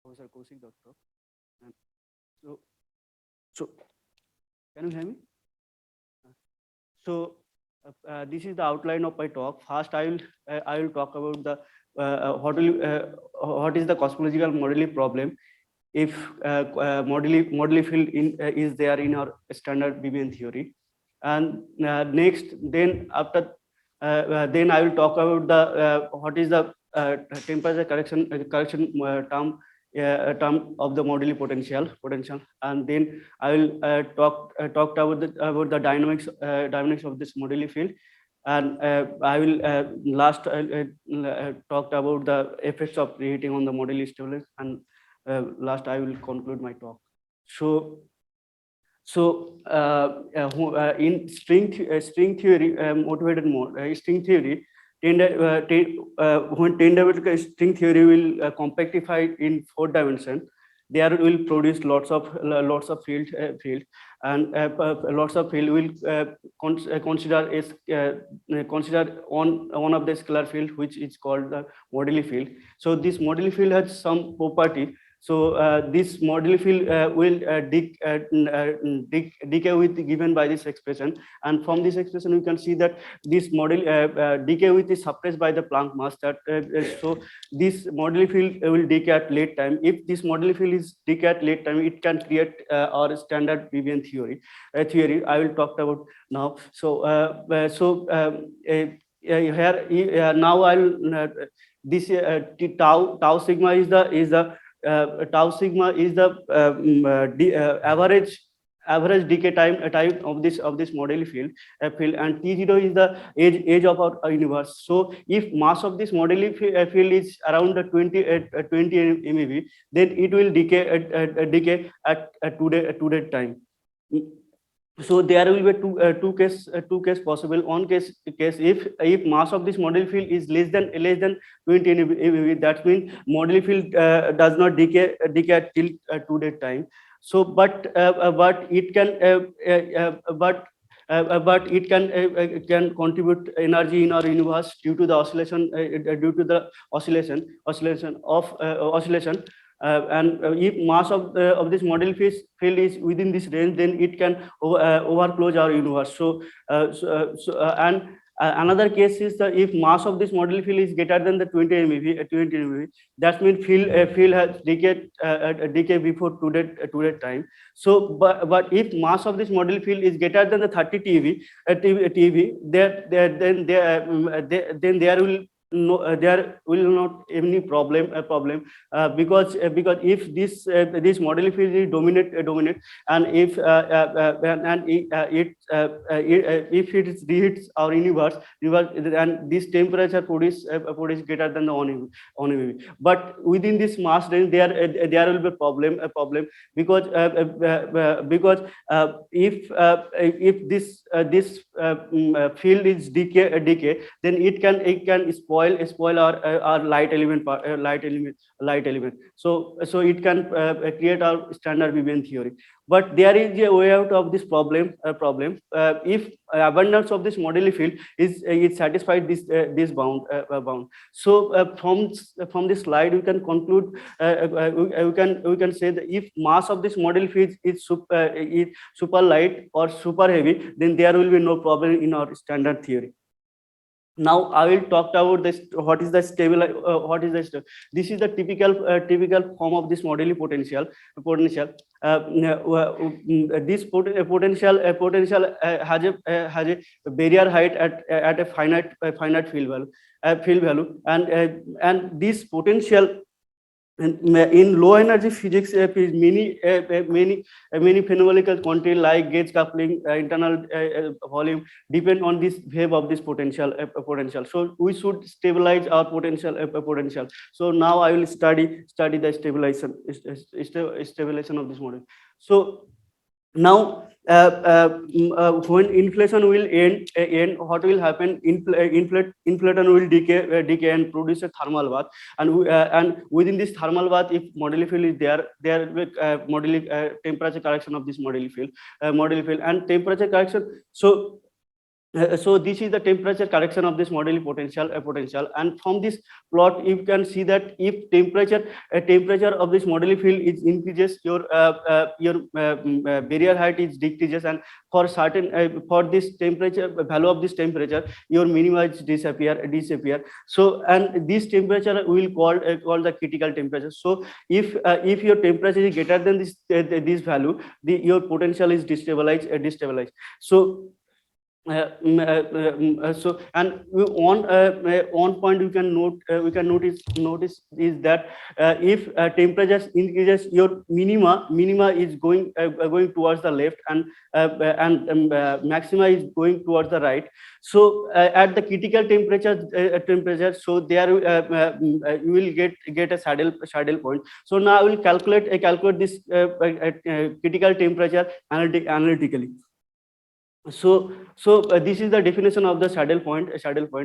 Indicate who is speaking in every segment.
Speaker 1: Professor Koushik Doctor. And so, so can you hear me? So this is the outline of my talk. First, I will talk about the what is the cosmological moduli problem if moduli field is there in our standard BBN theory, and next then I will talk about the what is the temperature correction term of the moduli potential, and then I will talk about the dynamics of this moduli field, and I will last talked about the effects of reheating on the moduli stabilization, and last I will conclude my talk. In string theory, motivated mode, string theory, when 10-dimensional string theory will compactify in 4 dimensions, there will produce lots of field, and lots of field will consider one of the scalar field, which is called the moduli field. So this moduli field has some property. So this moduli field will decay with given by this expression, and from this expression we can see that this decay with is suppressed by the Planck mass. So this moduli field will decay at late time. If this moduli field is decay at late time, it can create our standard BBN theory. I will talk about now. So here now I'll this tau sigma is the tau sigma is the average decay time of this moduli field, and T0 is the age of our universe. So if mass of this moduli field is around the 20 MeV, then it will decay at today time. So there will be two case possible. One case if mass of this moduli field is less than 20 MeV, that means moduli field does not decay till today time. So but it can contribute energy in our universe due to the oscillation. And if mass of this moduli field is within this range, then it can overclose our universe. And another case is that if mass of this moduli field is greater than the 20 MeV, that means field has decay before today time. So but if mass of this moduli field is greater than the 30 TeV, then there will there will not any problem because if this moduli field is dominate, and if it reheats our universe, and this temperature produce greater than the 1 MeV. But within this mass range, there will be a problem because if this field is decay, then it can spoil our light element. So it can create our standard BBN theory. But there is a way out of this problem. If abundance of this moduli field is satisfied this bound. So from this slide we can conclude, we can say that if mass of this moduli field is super light or super heavy, then there will be no problem in our standard theory. Now I will talk about this. What is the this is the typical form of this moduli potential. This potential has a barrier height at a finite field value, and this potential in low energy physics, many phenomenological quantity like gauge coupling, internal volume depend on this wave of this potential. So we should stabilize our potential. So now I will study the stabilization of this model. So now when inflation will end, what will happen? Inflation will decay and produce a thermal bath, and within this thermal bath, if moduli field is there will be moduli temperature correction of this moduli field and temperature correction. So So this is the temperature correction of this Moduli potential, and from this plot you can see that if temperature of this Moduli field is increases, your barrier height is decreases, and for certain for this temperature value of this temperature, your minima is disappear. So, and this temperature we will call the critical temperature. So if your temperature is greater than this value, your potential is destabilized. So so, and one point we can notice is that if temperatures increases, your minima is going towards the left, and maxima is going towards the right. So at the critical temperature, so there you will get a saddle point. So now I will calculate this critical temperature analytically. So this is the definition of the saddle point.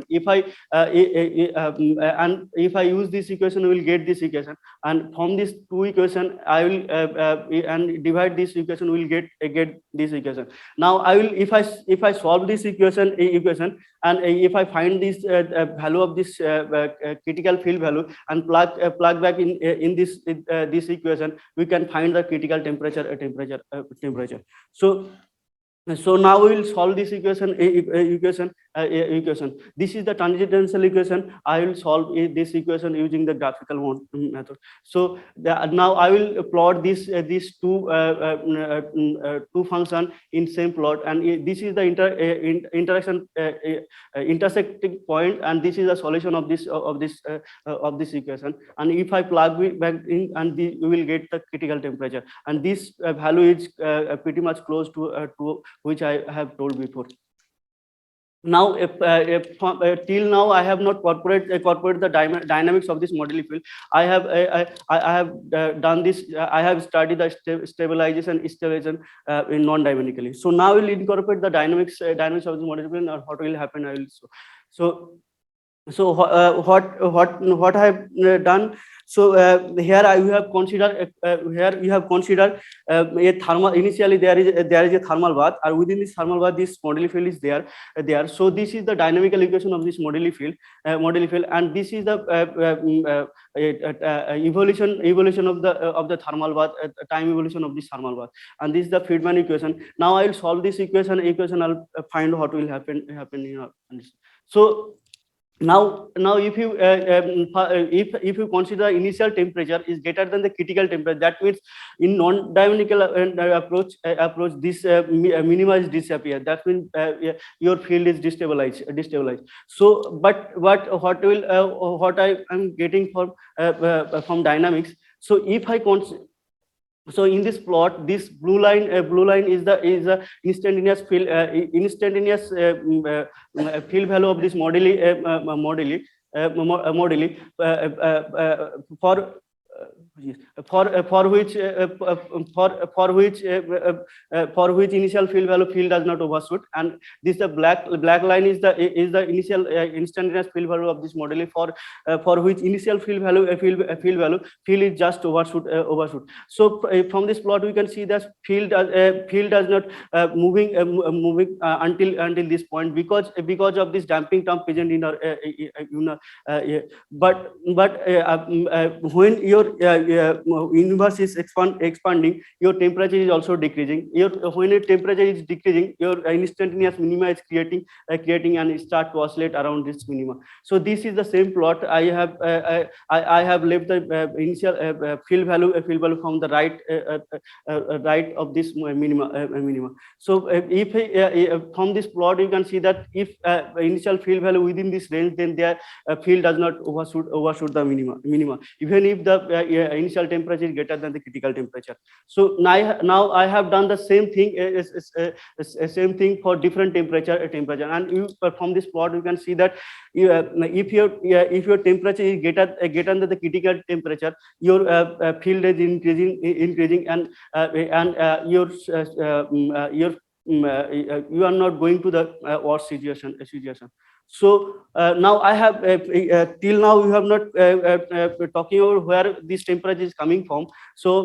Speaker 1: If I and if I use this equation, we will get this equation, and from this two equation I will and divide this equation, we will get this equation. Now I will, if I solve this equation, and if I find this value of this critical field value and plug back in this equation, we can find the critical temperature. So now we will solve this equation. This is the tangential equation. I will solve this equation using the graphical method. So now I will plot these two function in same plot, and this is the interaction intersecting point, and this is the solution of this equation. And if I plug it back in, and we will get the critical temperature, and this value is pretty much close to which I have told before. Now, till now I have not incorporated the dynamics of this Moduli field. I have done this. I have studied the stabilization in non-dynamically. So now we'll incorporate the dynamics of the Moduli field, and what will happen I will show. So what I have done. So here you have considered a thermal. Initially there is a thermal bath, and within this thermal bath this Moduli field is there. So this is the dynamical equation of this Moduli field, and this is the evolution of the thermal bath, time evolution of this thermal bath, and this is the Friedman equation. Now I will solve this equation. I'll find what will happen in our condition. So now if you consider initial temperature is greater than the critical temperature, that means in non-dynamical approach this minima is disappear. That means your field is destabilized. So but what I am getting from dynamics. So if I so in this plot, this blue line is the instantaneous field field value of this Moduli for which initial field does not overshoot, and this the black line is the initial instantaneous field value of this Moduli for which initial field is just overshoot. So from this plot we can see that field does not moving until this point because of this damping term present in our but when your universe is expanding, your temperature is also decreasing. When your temperature is decreasing, your instantaneous minima is creating and start to oscillate around this minima. So this is the same plot. I have left the initial field value from the right of this minima. So if from this plot you can see that if initial field value within this range, then their field does not overshoot the minima, even if the initial temperature is greater than the critical temperature. So now I have done the same thing for different temperature, and from this plot you can see that if your temperature is greater than the critical temperature, your field is increasing, and you are not going to the worst situation. So now I have till now we have not talking about where this temperature is coming from. So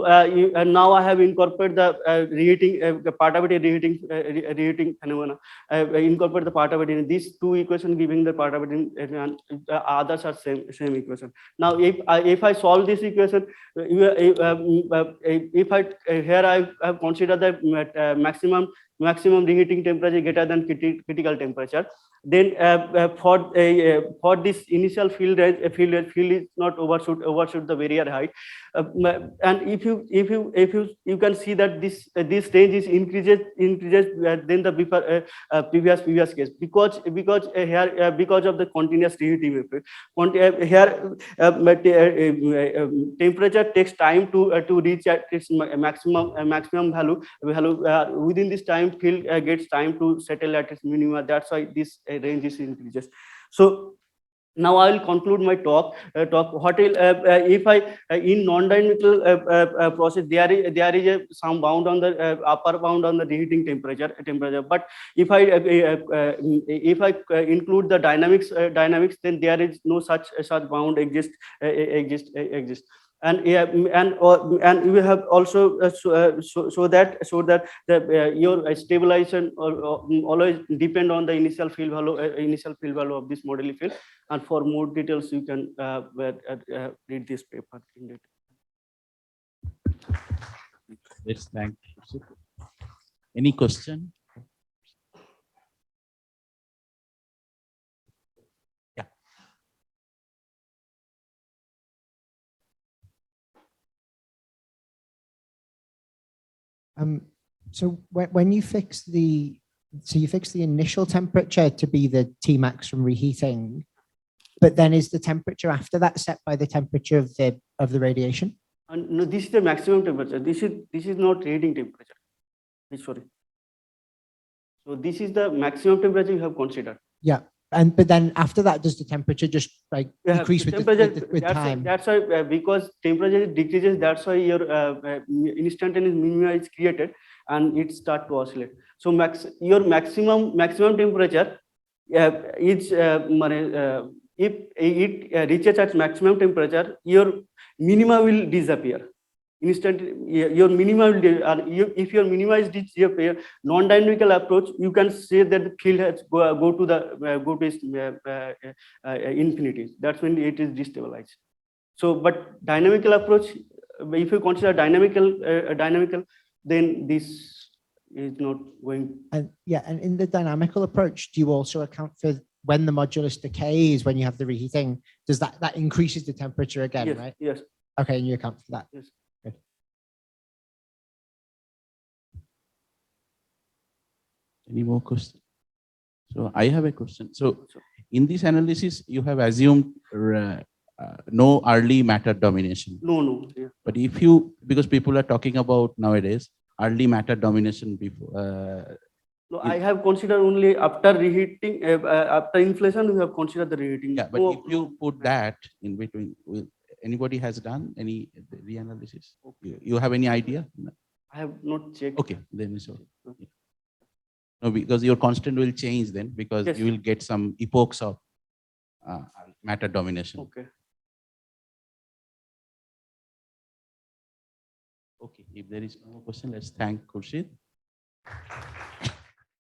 Speaker 1: now I have incorporated the reheating part of it, reheating phenomena. Incorporate the part of it in these two equations, giving the part of it in, and others are same equation. Now if I solve this equation, if I here I have considered the maximum reheating temperature greater than critical temperature, then for this initial field is not overshoot the barrier height, and if you can see that this range is increases than the before, previous case, because because of the continuous reheating effect. Here temperature takes time to reach at its maximum value within this time field gets time to settle at its minimum. That's why this range is increases. So now I will conclude my talk. What will if I in non-dynamical process there is some bound on the upper bound on the reheating temperature. But if I include the dynamics, then there is no such bound exist. And and we have also so that the your stabilization always depend on the initial field value of this Moduli field. And for more details, you can read this paper in detail.
Speaker 2: Let's thank you. Any question? Yeah.
Speaker 3: So when you fix the initial temperature to be the Tmax from reheating, but then is the temperature after that set by the temperature of the radiation?
Speaker 1: And no, this is the maximum temperature. This is not reheating temperature. Sorry. So this is the maximum temperature you have considered.
Speaker 3: Yeah, but then after that, does the temperature just like decrease with time?
Speaker 1: That's why because temperature decreases. That's why your instantaneous minima is created and it start to oscillate. So your maximum temperature is if it reaches at maximum temperature, your minima will disappear. Your minima will if your minima is disappear, non-dynamical approach, you can say that the field has go to its infinity. That's when it is destabilized. So, but dynamical approach, if you consider dynamical, then this is not going.
Speaker 3: And yeah, and in the dynamical approach, do you also account for when the modulus decays when you have the reheating? Does that increases the temperature again,
Speaker 1: Yes,
Speaker 3: right?
Speaker 1: yes.
Speaker 3: Okay, and you account for that.
Speaker 1: Yes.
Speaker 3: Good.
Speaker 2: Any more questions? So I have a question. So in this analysis, you have assumed no early matter domination.
Speaker 1: No. Yeah.
Speaker 2: But if because people are talking about nowadays early matter domination before.
Speaker 1: No, I have considered only after reheating, after inflation, we have considered the reheating.
Speaker 2: Yeah, but if you put that in between, anybody has done any reanalysis? Okay. You have any idea? No.
Speaker 1: I have not checked.
Speaker 2: Okay, then it's okay. Okay. No, because your constant will change then, because
Speaker 1: Yes.
Speaker 2: you will get some epochs of matter domination.
Speaker 1: Okay.
Speaker 2: Okay, if there is no more question, let's thank Khursid.